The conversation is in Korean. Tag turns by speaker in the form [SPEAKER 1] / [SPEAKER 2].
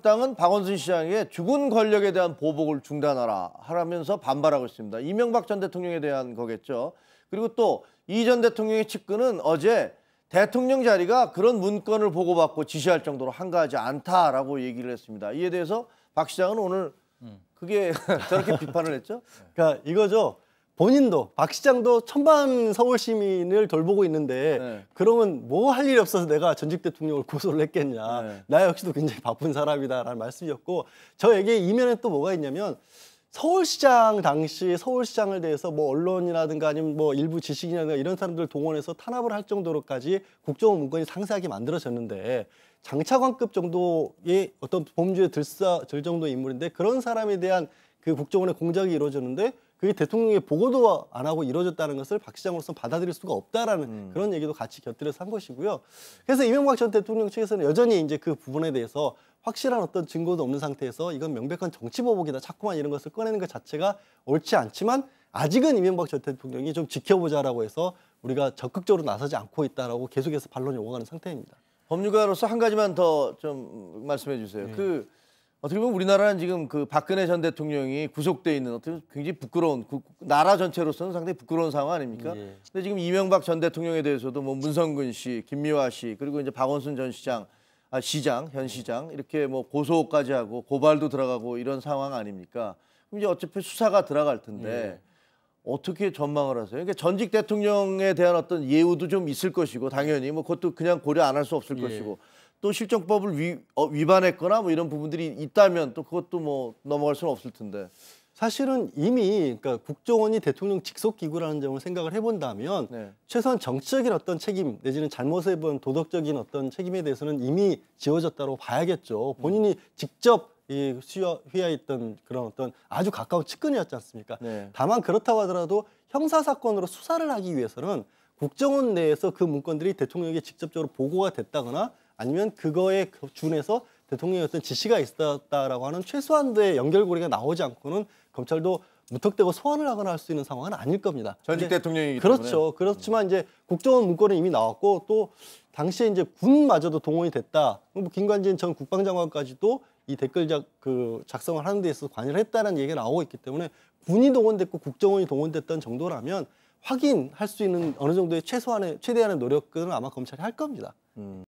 [SPEAKER 1] 자유한국당은 박원순 시장의 죽은 권력에 대한 보복을 중단하라 하라면서 반발하고 있습니다. 이명박 전 대통령에 대한 거겠죠. 그리고 또 이 전 대통령의 측근은 어제 대통령 자리가 그런 문건을 보고받고 지시할 정도로 한가하지 않다라고 얘기를 했습니다. 이에 대해서 박 시장은 오늘 그게 저렇게 비판을 했죠.
[SPEAKER 2] 그러니까 이거죠. 본인도 박 시장도 천만 서울 시민을 돌보고 있는데
[SPEAKER 1] 네.
[SPEAKER 2] 그러면 뭐 할 일이 없어서 내가 전직 대통령을 고소를 했겠냐.
[SPEAKER 1] 네.
[SPEAKER 2] 나 역시도 굉장히 바쁜 사람이다라는 말씀이었고 저에게 이면에 또 뭐가 있냐면 서울시장 당시 서울시장을 대해서 뭐 언론이라든가 아니면 뭐 일부 지식인이라든가 이런 사람들 동원해서 탄압을 할 정도로까지 국정원 문건이 상세하게 만들어졌는데 장차관급 정도의 어떤 범죄에 들 정도의 인물인데 그런 사람에 대한 그 국정원의 공작이 이루어졌는데 그게 대통령의 보고도 안 하고 이루어졌다는 것을 박 시장으로서 받아들일 수가 없다라는 그런 얘기도 같이 곁들여서 한 것이고요. 그래서 이명박 전 대통령 측에서는 여전히 이제 그 부분에 대해서 확실한 어떤 증거도 없는 상태에서 이건 명백한 정치보복이다. 자꾸만 이런 것을 꺼내는 것 자체가 옳지 않지만 아직은 이명박 전 대통령이 좀 지켜보자라고 해서 우리가 적극적으로 나서지 않고 있다라고 계속해서 반론이 오가는 상태입니다.
[SPEAKER 1] 법률가로서 한 가지만 더 좀 말씀해 주세요. 그 어떻게 보면 우리나라는 지금 그 박근혜 전 대통령이 구속돼 있는 어떻게 굉장히 부끄러운 나라 전체로서는 상당히 부끄러운 상황 아닙니까?
[SPEAKER 2] 예.
[SPEAKER 1] 근데 지금 이명박 전 대통령에 대해서도 뭐 문성근 씨, 김미화 씨 그리고 이제 박원순 전 시장, 현 시장 이렇게 뭐 고소까지 하고 고발도 들어가고 이런 상황 아닙니까? 그럼 이제 어차피 수사가 들어갈 텐데 어떻게 전망을 하세요? 그러니까 전직 대통령에 대한 어떤 예우도 좀 있을 것이고 당연히 뭐 그것도 그냥 고려 안 할 수 없을 것이고 또 실정법을 위반했거나 뭐 이런 부분들이 있다면 또 그것도 뭐 넘어갈 수는 없을 텐데.
[SPEAKER 2] 사실은 이미 그러니까 국정원이 대통령 직속 기구라는 점을 생각을 해본다면 최소한 정치적인 어떤 책임 내지는 잘못에 본 도덕적인 어떤 책임에 대해서는 이미 지워졌다고 봐야겠죠. 본인이 직접 휘하했던 그런 어떤 아주 가까운 측근이었지 않습니까? 다만 그렇다고 하더라도 형사 사건으로 수사를 하기 위해서는 국정원 내에서 그 문건들이 대통령에게 직접적으로 보고가 됐다거나 아니면 그거에 준해서 대통령의 어떤 지시가 있었다라고 하는 최소한도의 연결고리가 나오지 않고는 검찰도 무턱대고 소환을 하거나 할 수 있는 상황은 아닐 겁니다.
[SPEAKER 1] 전직 대통령이기 때문에.
[SPEAKER 2] 그렇죠. 그렇지만 이제 국정원 문건은 이미 나왔고 또 당시에 이제 군마저도 동원이 됐다. 뭐 김관진 전 국방장관까지도 이 댓글 작성을 하는 데 있어서 관여를 했다는 얘기가 나오고 있기 때문에 군이 동원됐고 국정원이 동원됐던 정도라면 확인할 수 있는 어느 정도의 최대한의 노력은 아마 검찰이 할 겁니다.